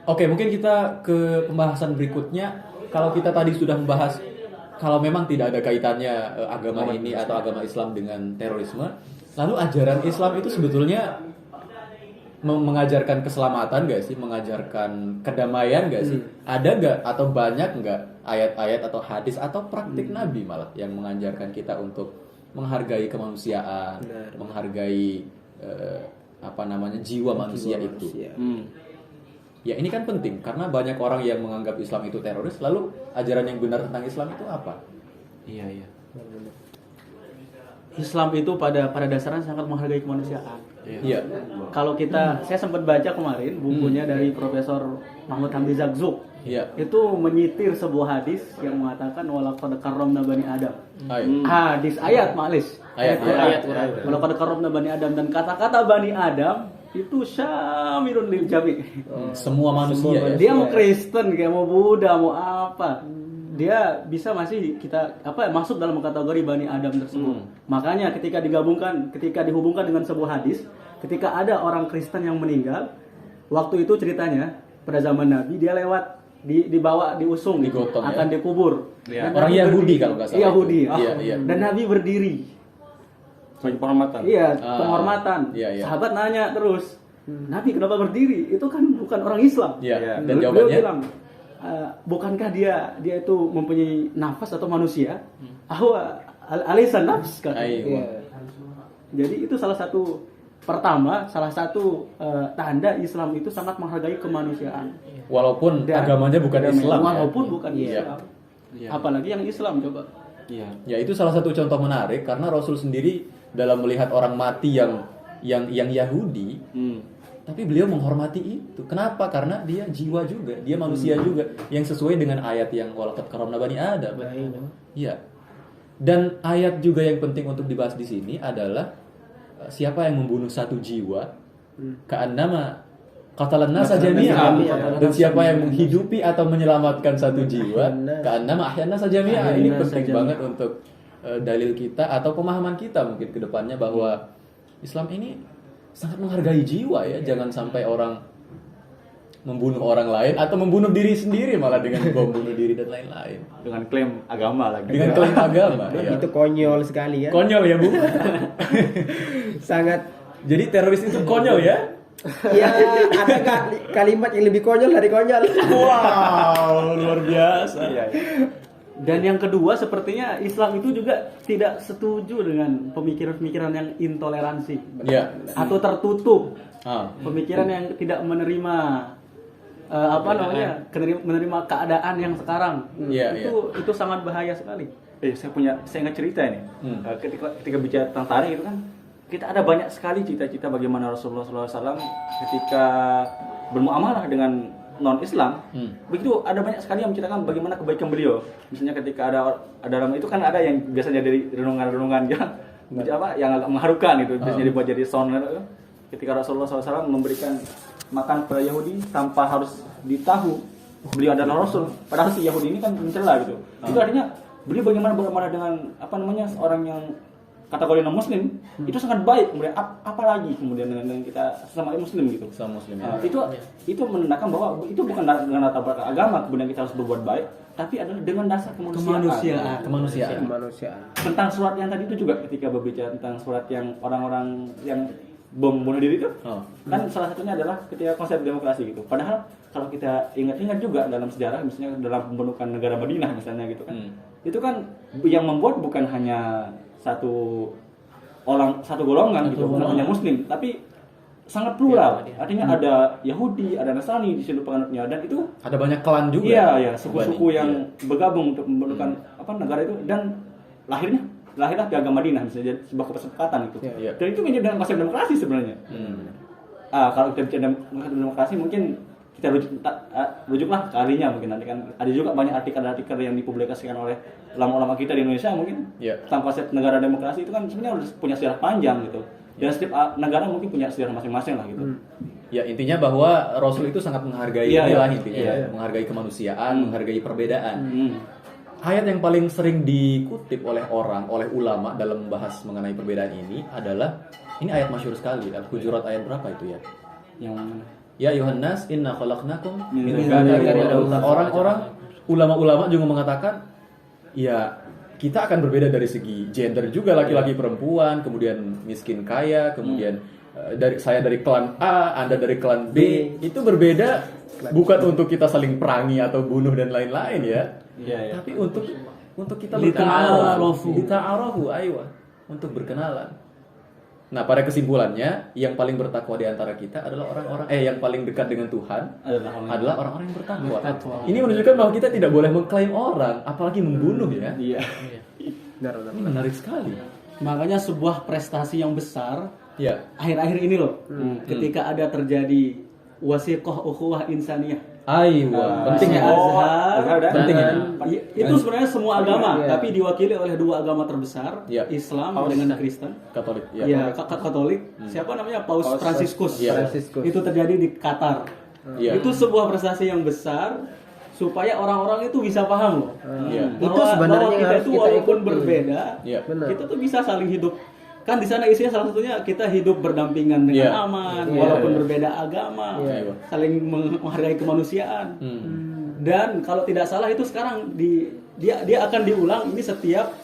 [SPEAKER 3] Oke, mungkin kita ke pembahasan berikutnya. Kalau kita tadi sudah membahas kalau memang tidak ada kaitannya agama ini atau agama Islam dengan terorisme, lalu ajaran Islam itu sebetulnya mengajarkan keselamatan gak sih? Mengajarkan kedamaian gak sih? Ada gak atau banyak gak ayat-ayat atau hadis atau praktik Nabi malah yang mengajarkan kita untuk menghargai kemanusiaan, menghargai jiwa manusia itu. Ya ini kan penting karena banyak orang yang menganggap Islam itu teroris, lalu ajaran yang benar tentang Islam itu apa? Iya.
[SPEAKER 5] Islam itu pada dasarnya sangat menghargai kemanusiaan.
[SPEAKER 1] Iya.
[SPEAKER 5] Kalau saya sempat baca kemarin bukunya dari Profesor Mahmud Hamdi Zakzuk.
[SPEAKER 1] Iya.
[SPEAKER 5] Itu menyitir sebuah hadis yang mengatakan walaqad karramna bani Adam. Hadis ayat malis. Ayat Quran. Walaqad karramna bani Adam dan kata-kata bani Adam itu syamirun lil jami.
[SPEAKER 1] Semua manusia ya.
[SPEAKER 5] Dia mau Kristen, kayak mau Buddha, mau apa. dia bisa masih kita masuk dalam kategori Bani Adam tersebut. Makanya ketika dihubungkan dengan sebuah hadis, ketika ada orang Kristen yang meninggal, waktu itu ceritanya pada zaman Nabi dia lewat dibawa diusung
[SPEAKER 1] digotong,
[SPEAKER 5] akan dikubur.
[SPEAKER 1] Ya. Orang Yahudi kalau nggak salah.
[SPEAKER 5] Yahudi.
[SPEAKER 1] Iya.
[SPEAKER 5] Dan Nabi berdiri.
[SPEAKER 3] Sebagai penghormatan.
[SPEAKER 5] Iya, penghormatan.
[SPEAKER 1] Iya.
[SPEAKER 5] Sahabat nanya terus, Nabi kenapa berdiri? Itu kan bukan orang Islam.
[SPEAKER 1] Iya. Dan
[SPEAKER 5] Beliau
[SPEAKER 1] jawabannya
[SPEAKER 5] bilang, bukankah dia itu mempunyai nafas atau manusia? Ahwa alaisan nafs kan. Jadi itu salah satu tanda Islam itu sangat menghargai kemanusiaan.
[SPEAKER 1] Walaupun agamanya bukan Islam.
[SPEAKER 5] Walaupun bukan Islam. Apalagi yang Islam coba.
[SPEAKER 3] Iya.
[SPEAKER 1] Ya itu salah satu contoh menarik karena Rasul sendiri dalam melihat orang mati yang Yahudi, tapi beliau menghormati itu. Kenapa? Karena dia jiwa juga, dia manusia juga, yang sesuai dengan ayat yang walaqad karamna bani Adam. Iya. Dan ayat juga yang penting untuk dibahas di sini adalah siapa yang membunuh satu jiwa, ka'annama qatalan nasa jami'an, dan siapa yang menghidupi atau menyelamatkan satu jiwa, ka'annama ahyan nasa jami'an. Ini penting banget untuk dalil kita atau pemahaman kita mungkin ke depannya bahwa Islam ini sangat menghargai jiwa ya. Jangan sampai orang membunuh orang lain atau membunuh diri sendiri malah dengan bom bunuh diri dan lain-lain.
[SPEAKER 3] Dengan klaim agama lagi.
[SPEAKER 1] Dengan klaim agama. Ya.
[SPEAKER 2] Itu konyol sekali ya.
[SPEAKER 1] Konyol ya, Bu.
[SPEAKER 2] Sangat.
[SPEAKER 1] Jadi teroris itu konyol ya?
[SPEAKER 2] Ya, ada kalimat yang lebih konyol dari konyol.
[SPEAKER 1] Wow, luar biasa.
[SPEAKER 3] Iya.
[SPEAKER 5] Dan yang kedua, sepertinya Islam itu juga tidak setuju dengan pemikiran-pemikiran yang intoleransi atau tertutup, pemikiran yang tidak menerima menerima keadaan yang sekarang. Itu sangat bahaya sekali.
[SPEAKER 3] Saya ingat cerita ini. Ketika bicara tentang tarikh itu kan, kita ada banyak sekali cita-cita bagaimana Rasulullah SAW ketika bermuamalah dengan non-Islam, begitu ada banyak sekali yang menceritakan bagaimana kebaikan beliau. Misalnya ketika ada dalam itu kan ada yang biasanya dari renungan-renungan yang agak mengharukan itu, biasanya dibuat jadi sound. Ketika Rasulullah SAW memberikan makan kepada Yahudi tanpa harus ditahu beliau adalah Rasul, padahal si Yahudi ini kan mencela gitu. Itu artinya beliau bagaimana bermuamalah dengan orang yang kategori non muslim itu sangat baik. Kemudian apalagi kemudian dengan kita sesama muslim gitu.
[SPEAKER 1] Sama muslim.
[SPEAKER 3] Itu menandakan bahwa itu bukan dengan latar belakang agama kemudian kita harus berbuat baik, tapi adalah dengan dasar kemanusiaan. Tentang surat yang tadi itu juga ketika berbicara tentang surat yang orang-orang yang bom bunuh diri itu, kan salah satunya adalah ketika konsep demokrasi gitu. Padahal kalau kita ingat-ingat juga dalam sejarah, misalnya dalam pembentukan negara Madinah misalnya gitu kan, itu kan yang membuat bukan hanya satu golongan gitu, bukan hanya Muslim, tapi sangat plural. Artinya ada Yahudi, ada Nasrani di situ penganutnya, dan itu
[SPEAKER 1] ada banyak klan juga.
[SPEAKER 3] Iya, suku-suku yang bergabung untuk membentukkan negara itu, dan lahirlah Piagam Madinah misalnya, jadi sebuah kesepakatan itu. Dan itu menjadi dengan konsep demokrasi sebenarnya. Kalau kita bicara demokrasi mungkin kita rujuklah ke ahlinya mungkin nanti kan ada juga banyak artikel-artikel yang dipublikasikan oleh ulama-ulama kita di Indonesia mungkin tentang konsep negara demokrasi itu kan sebenarnya harus punya sejarah panjang gitu, dan setiap negara mungkin punya sejarah masing-masing lah gitu.
[SPEAKER 1] Ya intinya bahwa Rasul itu sangat menghargai menghargai kemanusiaan, menghargai perbedaan. Ayat yang paling sering dikutip oleh ulama dalam membahas mengenai perbedaan ini adalah ini ayat masyhur sekali, Al-Hujurat ayat berapa itu ya?
[SPEAKER 3] Yang
[SPEAKER 1] Ya ayuhan nas inna khalaqnakum min dzakarin wa untha. Orang-orang ulama-ulama juga mengatakan ya kita akan berbeda dari segi gender juga, laki-laki perempuan, kemudian miskin kaya, kemudian saya dari klan A, Anda dari klan B. Itu berbeda bukan untuk kita saling perangi atau bunuh dan lain-lain ya. Tapi untuk kita berkenalan, untuk berkenalan. Nah, pada kesimpulannya, yang paling bertakwa di antara kita adalah orang-orang yang paling dekat dengan Tuhan adalah orang-orang yang bertakwa. Ini menunjukkan bahwa kita tidak boleh mengklaim orang, apalagi membunuh ya. Ini menarik sekali.
[SPEAKER 5] Makanya sebuah prestasi yang besar akhir-akhir ini loh, ketika ada terjadi wasiqah ukhuwah insaniyah.
[SPEAKER 1] Penting ya.
[SPEAKER 5] Penting itu sebenarnya semua agama, tapi diwakili oleh dua agama terbesar, Islam dengan Kristen.
[SPEAKER 1] Katolik.
[SPEAKER 5] Katolik. Siapa namanya? Paus Fransiskus. Itu terjadi di Qatar. Itu sebuah prestasi yang besar supaya orang-orang itu bisa paham loh.
[SPEAKER 1] Iya.
[SPEAKER 2] Itu sebenarnya
[SPEAKER 5] bahwa kita
[SPEAKER 2] harus
[SPEAKER 5] itu
[SPEAKER 2] kita
[SPEAKER 5] walaupun
[SPEAKER 2] ikuti.
[SPEAKER 5] berbeda,
[SPEAKER 1] Iya.
[SPEAKER 2] Benar.
[SPEAKER 5] kita tuh bisa saling hidup. Kan di sana isinya salah satunya kita hidup berdampingan dengan
[SPEAKER 1] Iya.
[SPEAKER 5] aman,
[SPEAKER 2] Iya,
[SPEAKER 5] walaupun
[SPEAKER 1] iya.
[SPEAKER 5] berbeda agama,
[SPEAKER 1] Iya.
[SPEAKER 5] saling menghargai kemanusiaan.
[SPEAKER 1] Hmm.
[SPEAKER 5] Dan kalau tidak salah itu sekarang dia akan diulang ini setiap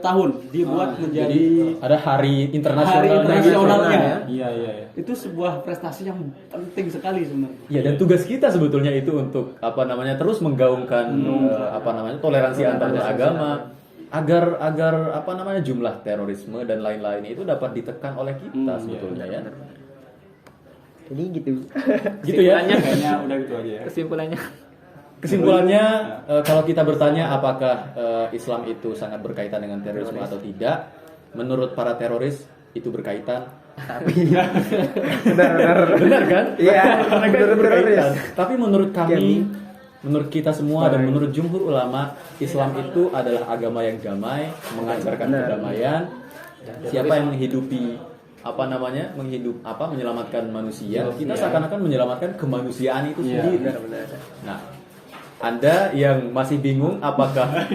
[SPEAKER 5] tahun dibuat menjadi
[SPEAKER 1] Jadi ada hari internasional.
[SPEAKER 5] hari internasionalnya.
[SPEAKER 3] Iya, iya, iya.
[SPEAKER 5] Itu sebuah prestasi yang penting sekali sebenarnya.
[SPEAKER 1] Ya, dan tugas kita sebetulnya itu untuk terus menggaungkan toleransi antar agama agar jumlah terorisme dan lain-lain itu dapat ditekan oleh kita sebetulnya ya.
[SPEAKER 2] Jadi gitu.
[SPEAKER 1] Gitu ya.
[SPEAKER 3] Kayaknya udah gitu aja ya.
[SPEAKER 1] Kesimpulannya kalau kita bertanya apakah Islam itu sangat berkaitan dengan terorisme atau tidak, menurut para teroris itu berkaitan. Tapi benar kan?
[SPEAKER 2] Iya,
[SPEAKER 1] Mereka itu
[SPEAKER 2] benar,
[SPEAKER 1] berkaitan.
[SPEAKER 2] teroris.
[SPEAKER 1] Tapi menurut kami, menurut kita semua dan menurut jumhur ulama, Islam itu adalah agama yang damai, mengajarkan kedamaian. Siapa yang menghidupi menyelamatkan manusia, kita seakan-akan menyelamatkan kemanusiaan itu sendiri. Nah, Anda yang masih bingung apakah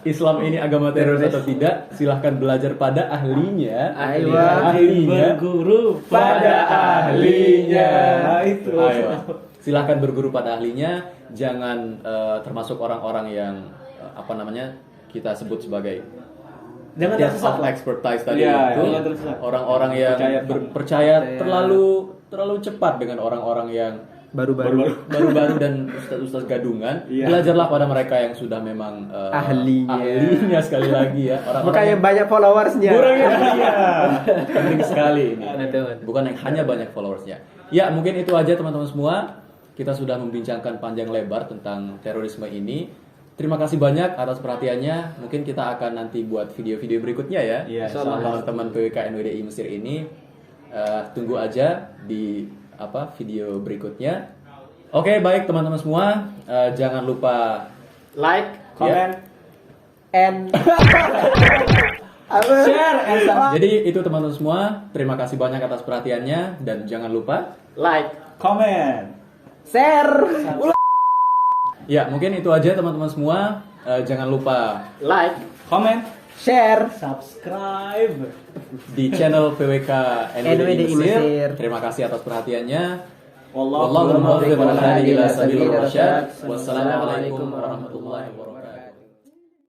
[SPEAKER 1] Islam ini agama teroris atau tidak, silahkan belajar pada ahlinya. Ahlinya
[SPEAKER 5] Berguru
[SPEAKER 1] pada ahlinya.
[SPEAKER 5] Nah, itu.
[SPEAKER 1] Ayo, silahkan berguru pada ahlinya. Jangan termasuk orang-orang yang kita sebut sebagai
[SPEAKER 5] Jangan
[SPEAKER 1] depth
[SPEAKER 5] tersesat
[SPEAKER 1] of
[SPEAKER 5] lah.
[SPEAKER 1] expertise tadi
[SPEAKER 3] Iya,
[SPEAKER 1] itu.
[SPEAKER 5] jangan tersesat.
[SPEAKER 1] Orang-orang yang percaya terlalu cepat dengan orang-orang yang baru-baru dan ustaz-ustaz gadungan.
[SPEAKER 3] Iya.
[SPEAKER 1] Belajarlah pada mereka yang sudah memang ahlinya sekali lagi ya. Orang-orang
[SPEAKER 2] Makanya
[SPEAKER 1] yang
[SPEAKER 2] banyak followersnya.
[SPEAKER 1] kurangnya penting sekali ini. Bukan yang hanya banyak followersnya. Ya, mungkin itu aja teman-teman semua. Kita sudah membincangkan panjang lebar tentang terorisme ini. Terima kasih banyak atas perhatiannya. Mungkin kita akan nanti buat video-video berikutnya ya.
[SPEAKER 3] Iya,
[SPEAKER 1] Sama teman-teman PWK NWDI Mesir ini. Tunggu aja di video berikutnya. Oke, baik teman-teman semua. Jangan lupa
[SPEAKER 4] Like,
[SPEAKER 3] Comment.
[SPEAKER 2] And
[SPEAKER 5] Share and subscribe.
[SPEAKER 1] Jadi itu teman-teman semua. Terima kasih banyak atas perhatiannya dan jangan lupa
[SPEAKER 4] like.
[SPEAKER 3] Comment.
[SPEAKER 2] share.
[SPEAKER 1] ya mungkin itu aja teman-teman semua. Jangan lupa
[SPEAKER 4] Like.
[SPEAKER 3] Comment.
[SPEAKER 2] Share.
[SPEAKER 5] Subscribe.
[SPEAKER 1] di channel PWK NWDI
[SPEAKER 2] NWDI
[SPEAKER 1] Mesir.
[SPEAKER 2] Mesir.
[SPEAKER 1] Terima kasih atas perhatiannya.
[SPEAKER 3] Wallahu
[SPEAKER 1] Wallahul muwaffiq ila
[SPEAKER 2] ila
[SPEAKER 1] sabilir
[SPEAKER 2] sabilir
[SPEAKER 1] rasyad.
[SPEAKER 2] rasyad.
[SPEAKER 1] Wassalamualaikum warahmatullahi wabarakatuh.